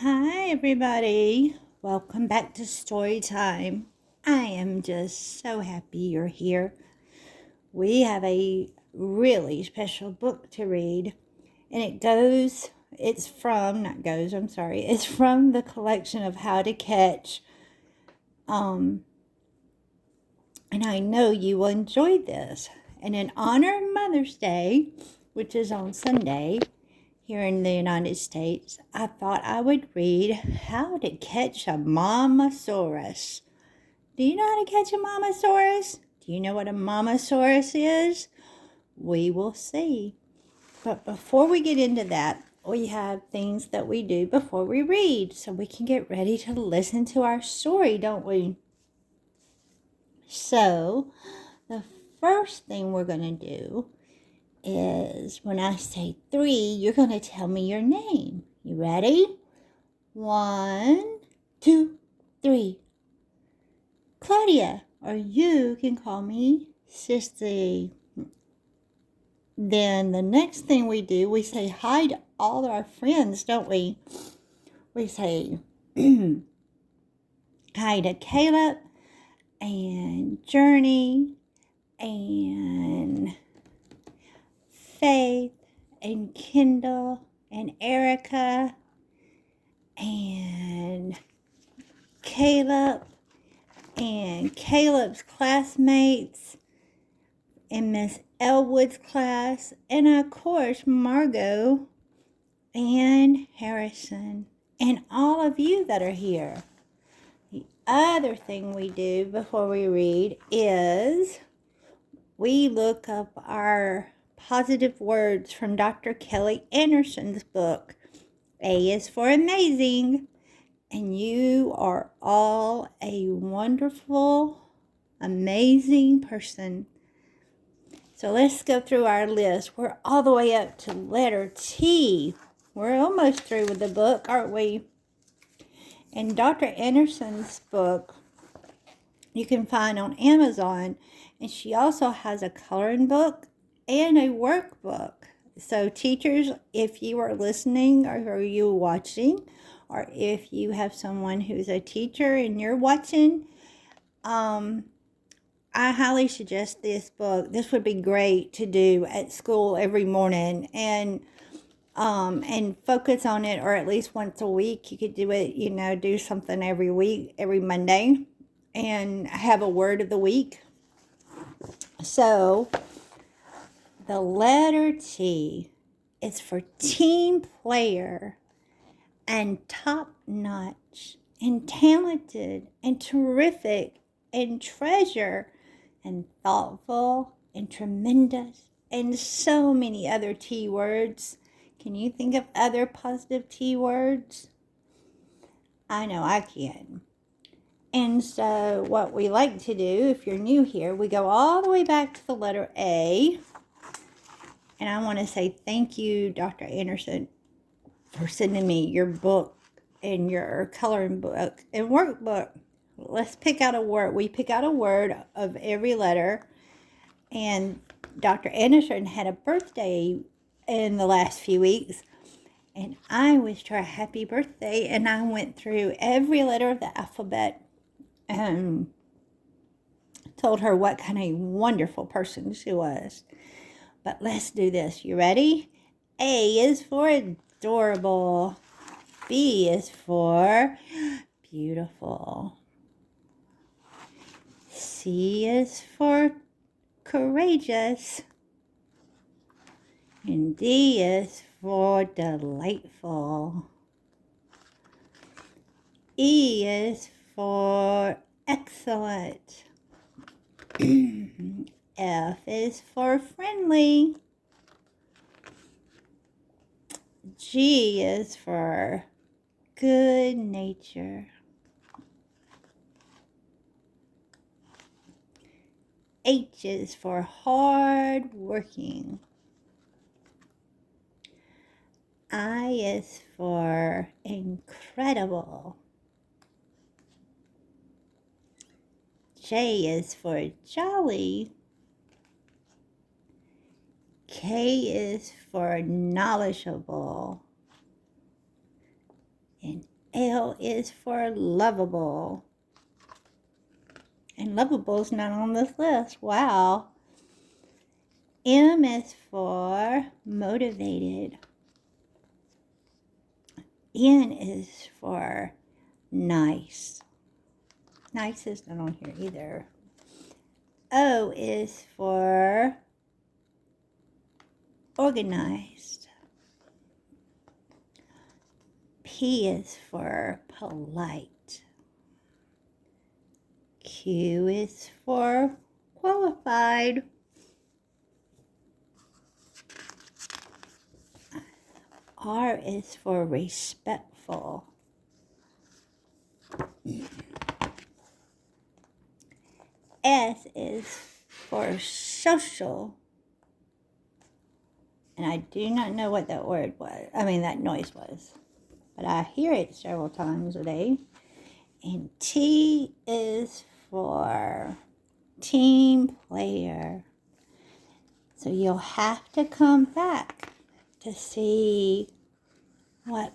Hi, everybody. Welcome back to Story Time. I am just so happy you're here. We have a really special book to read, and it's from the collection of How to Catch. And I know you will enjoy this. And in honor of Mother's Day, which is on Sunday, here in the United States, I thought I would read How to Catch a Mamasaurus. Do you know how to catch a mamasaurus? Do you know what a mamasaurus is? We will see. But before we get into that, we have things that we do before we read so we can get ready to listen to our story, don't we? So, the first thing we're going to do is when I say 3, you're going to tell me your name. You ready? 1, 2, 3. Claudia, or you can call me Sissy. Then the next thing we do, we say hi to all our friends, don't we? We say hi to Caleb and Journey and Faith and Kendall and Erica and Caleb and Caleb's classmates and Miss Elwood's class, and of course Margot and Harrison and all of you that are here. The other thing we do before we read is we look up our positive words from Dr. Kelly Anderson's book. A is for amazing, and you are all a wonderful, amazing person. So let's go through our list. We're all the way up to letter T. We're almost through with the book, aren't we? And Dr. Anderson's book you can find on Amazon. And she also has a coloring book and a workbook. So teachers, if you are listening or you watching, or if you have someone who's a teacher and you're watching, I highly suggest this book. This would be great to do at school every morning and focus on it, or at least once a week. You could do it, do something every week, every Monday, and have a word of the week. So the letter T is for team player and top notch and talented and terrific and treasure and thoughtful and tremendous and so many other T words. Can you think of other positive T words? I know I can. And so what we like to do, if you're new here, we go all the way back to the letter A. And I want to say thank you, Dr. Anderson, for sending me your book and your coloring book and workbook. Let's pick out a word. We pick out a word of every letter. And Dr. Anderson had a birthday in the last few weeks. And I wished her a happy birthday. And I went through every letter of the alphabet and told her what kind of wonderful person she was. But let's do this. You ready? A is for adorable. B is for beautiful. C is for courageous. And D is for delightful. E is for excellent. F is for friendly. G is for good nature. H is for hard working. I is for incredible. J is for jolly. K is for knowledgeable. And L is for lovable. And lovable's not on this list. Wow. M is for motivated. N is for nice. Nice is not on here either. O is for organized. P is for polite. Q is for qualified. R is for respectful. S is for social. And I do not know what that word was. That noise was. But I hear it several times a day. And T is for team player. So you'll have to come back to see what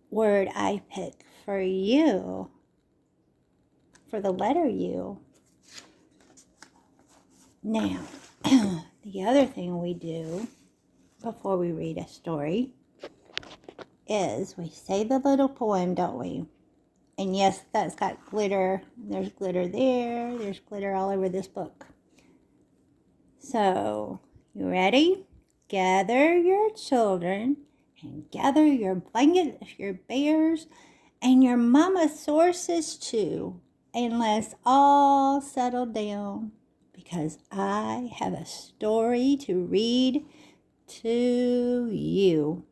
word I pick for you, for the letter U. Now, the other thing we do before we read a story is we say the little poem, don't we? And yes, that's got glitter. There's glitter there. There's glitter all over this book. So, you ready? Gather your children and gather your blankets, your bears, and your mamasaurus too. And let's all settle down because I have a story to read to you.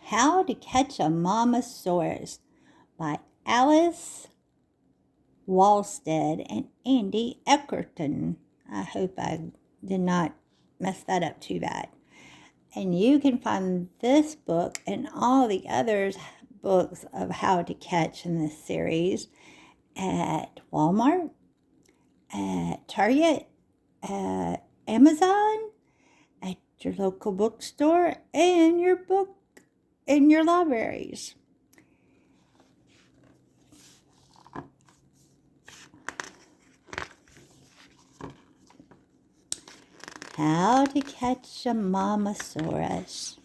How to Catch a Mamasaurus by Alice Walstead and Andy Eckerton. I hope I did not mess that up too bad. And you can find this book and all the other books of how to catch in this series at Walmart, at Target, at Amazon, at your local bookstore, and your book in your libraries. How to Catch a Mamasaurus.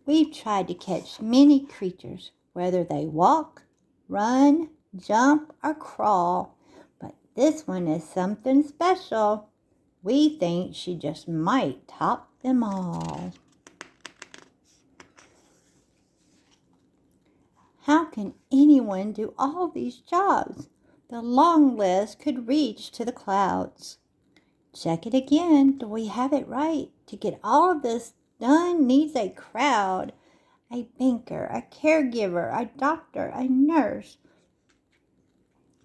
We've tried to catch many creatures, whether they walk, run, jump, or crawl, but this one is something special. We think she just might top them all. How can anyone do all these jobs? The long list could reach to the clouds. Check it again. Do we have it right? To get all of this done needs a crowd. A banker, a caregiver, a doctor, a nurse,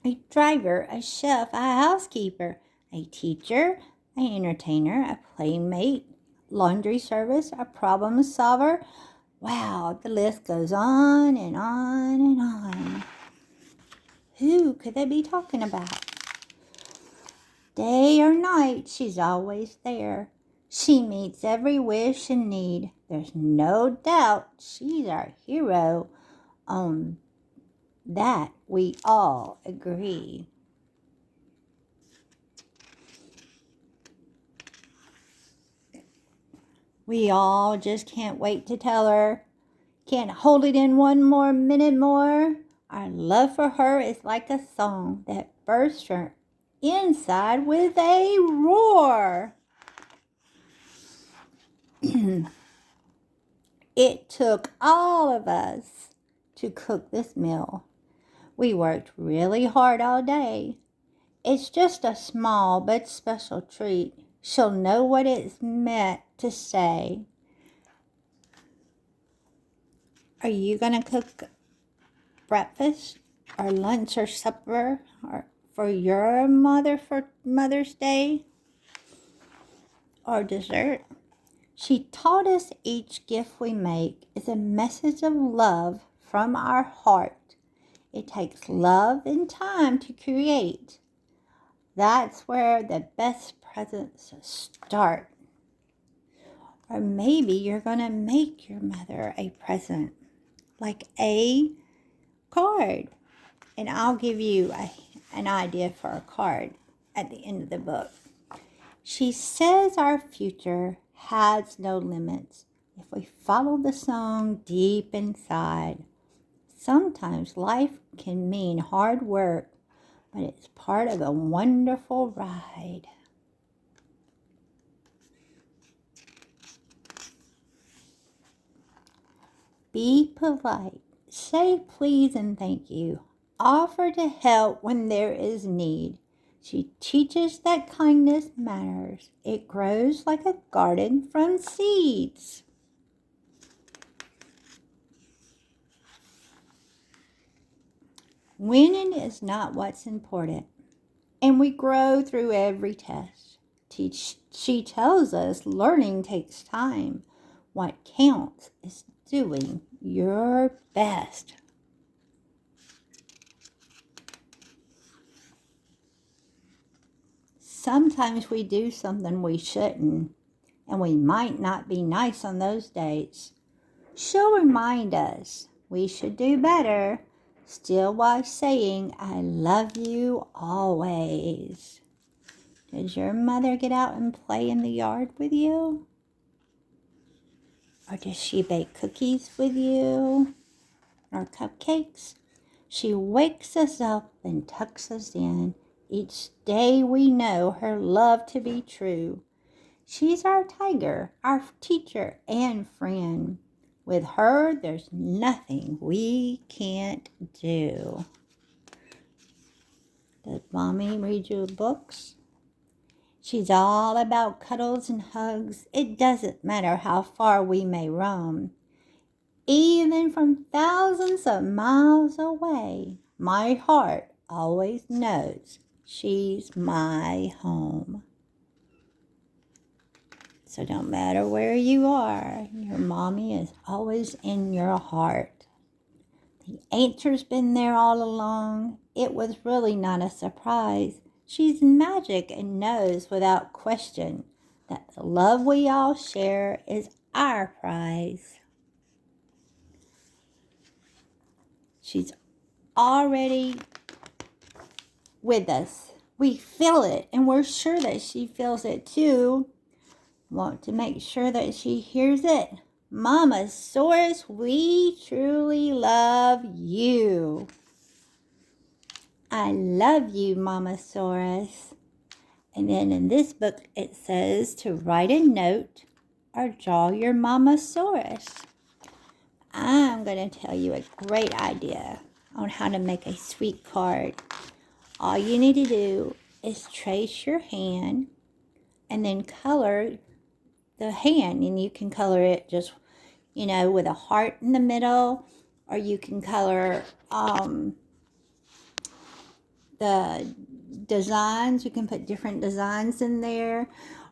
a driver, a chef, a housekeeper, a teacher, an entertainer, a playmate, laundry service, a problem solver. Wow, the list goes on and on and on. Who could they be talking about? Day or night, she's always there. She meets every wish and need. There's no doubt she's our hero. On that we all agree. We all just can't wait to tell her. Can't hold it in one more minute more. Our love for her is like a song that bursts from inside with a roar. It took all of us to cook this meal. We worked really hard all day. It's just a small but special treat. She'll know what it's meant to say. Are you going to cook breakfast or lunch or supper or for your mother for Mother's Day or dessert? She taught us each gift we make is a message of love from our heart. It takes love and time to create. That's where the best presents start. Or maybe you're going to make your mother a present, like a card. And I'll give you an idea for a card at the end of the book. She says our future has no limits if we follow the song deep inside. Sometimes life can mean hard work, but it's part of a wonderful ride. Be polite. Say please and thank you. Offer to help when there is need. She teaches that kindness matters. It grows like a garden from seeds. Winning is not what's important, and we grow through every test. She tells us learning takes time. What counts is doing your best. Sometimes we do something we shouldn't, and we might not be nice on those days. She'll remind us we should do better, still while saying, I love you always. Does your mother get out and play in the yard with you? Or does she bake cookies with you? Or cupcakes? She wakes us up and tucks us in. Each day we know her love to be true. She's our tiger, our teacher and friend. With her, there's nothing we can't do. Does Mommy read you books? She's all about cuddles and hugs. It doesn't matter how far we may roam. Even from thousands of miles away, my heart always knows she's my home. So no matter where you are, your mommy is always in your heart. The answer's been there all along. It was really not a surprise. She's magic and knows without question that the love we all share is our prize. She's already with us. We feel it, and we're sure that she feels it too. Want to make sure that she hears it. Mamasaurus, we truly love you. I love you, Mamasaurus. And then in this book, it says to write a note or draw your Mamasaurus. I'm going to tell you a great idea on how to make a sweet card. All you need to do is trace your hand and then color the hand. And you can color it just, with a heart in the middle, or you can color the designs. You can put different designs in there,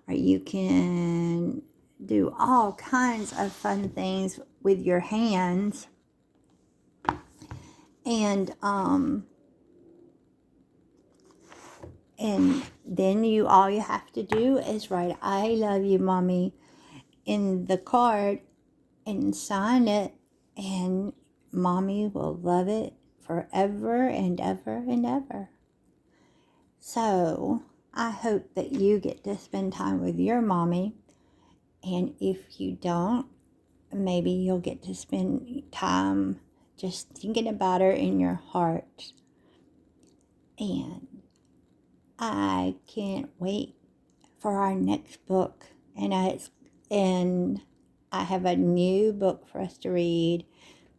or you can do all kinds of fun things with your hands. And then all you have to do is write I love you, Mommy, in the card and sign it, and Mommy will love it forever and ever and ever. So I hope that you get to spend time with your mommy, and if you don't, maybe you'll get to spend time just thinking about her in your heart. And I can't wait for our next book. And I have a new book for us to read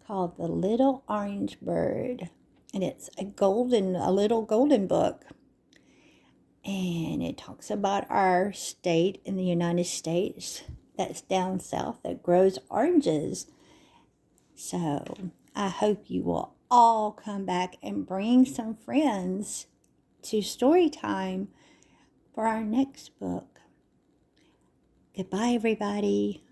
called The Little Orange Bird. And it's a little golden book. And it talks about our state in the United States that's down south that grows oranges. So I hope you will all come back and bring some friends to story time for our next book. Goodbye, everybody.